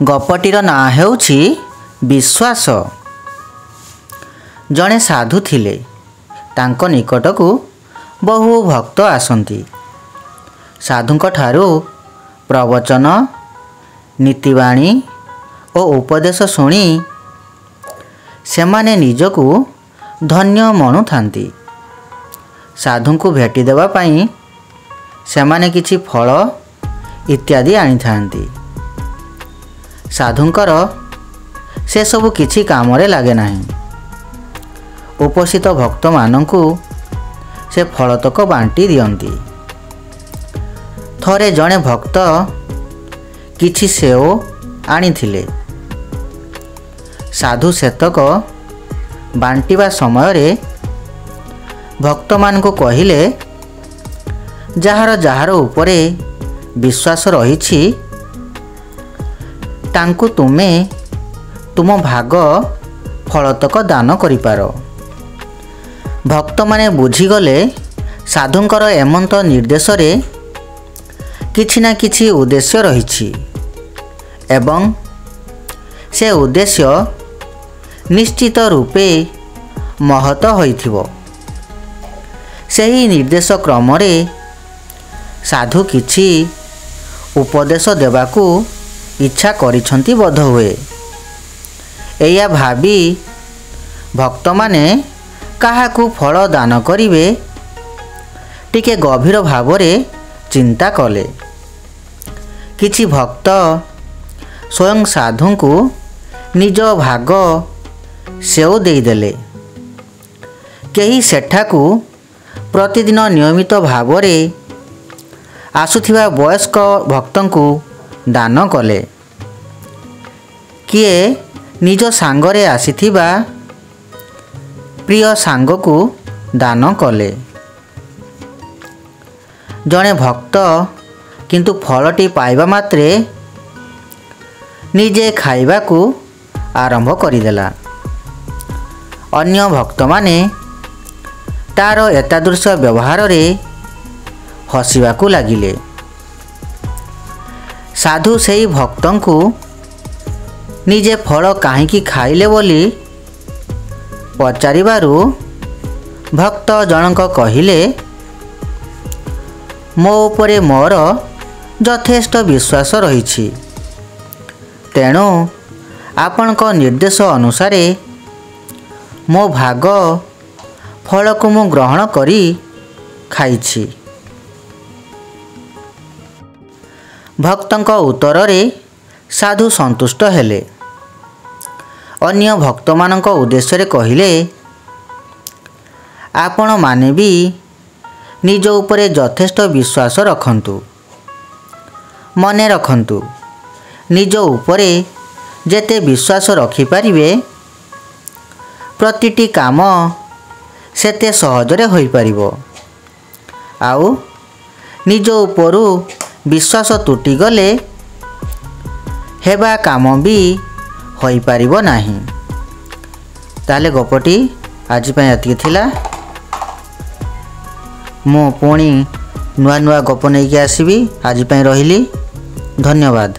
गपटीर ना हेउछि विश्वास। जड़े साधु थिले, तांको निकटकू बहु भक्त आसंती। साधुंक ठारू प्रवचन, नीतिवाणी और उपदेश शुणी सेमाने निजकू धन्य मनु थांती। साधुंकू भेटी देवा पाई सेमाने किछि फल इत्यादि आनी थांती। साधुंकर से सबु किछि कामरे लागे नाही। उपस्थित भक्त मानंकू से फलतक बांटी दियंती। थरे जणे भक्त किछि सेव आनी थिले। साधु सेतक बांटिबा समय रे भक्त मानंकू कहिले, जाହାର उपरे विश्वास रहिछि तांकू तुमे तुम भाग फलतक दान करिपार। भक्त माने बुझीगले साधुंकर एमंत निर्देश रे किछि ना किछि उद्देश्य रहिछि एवं से उद्देश्य निश्चित रूपे महत होइथिबो। सेही निर्देश क्रम रे साधु किछि उपदेश देबाकू इच्छा करिछंती बोध हुए। एया भाबी भक्त माने काहाकू फल दान करिवे टिके गभीर भावरे चिंता कले। किछि भक्त स्वयं साधुंकू निज भाग सेव देदेले। केही सेठाकू प्रतिदिन नियमित भावरे आसुथिबा वयस्क भक्तंकू दान कले। किए निज सांगरे आसीथिबा प्रिय सांगकू दान कले। जणे भक्त किंतु फलटी पाइबा मात्रे निजे खाइबाकू आरंभ करिदेला। अन्य भक्त माने तार एतादृश व्यवहार रे हसिबाकू लागिले। साधु सेई भक्तंकू निजे फल काहींकी खाइले बोली पचारिबारु भक्त जनक कहिले, मो उपरे मोर यथेष्ट विश्वास रहिछि, तेणु आपणक निर्देश अनुसारे मो भाग फल को मु ग्रहण करी खाइछि। भक्तंक उत्तर रे साधु संतुष्ट हेले। अन्य भक्त मानक उद्देश्य रे कहिले, आपण माने भी निज उपरे यथेष्ट विश्वास रखंतु। मने रखंतु, निज उपरे जेते विश्वास रखि पारिबे प्रतिटी काम सेते सहजरे होई पारिबो। आउ निज उपरु विश्वास तुटी गले हेबा काम भी होई पारिबो नाही। ताले गपटी आज पय एतिक थिला। मो पुणी नुआ नुआ गप नहीं आसबि। आज पय रहिली। धन्यवाद।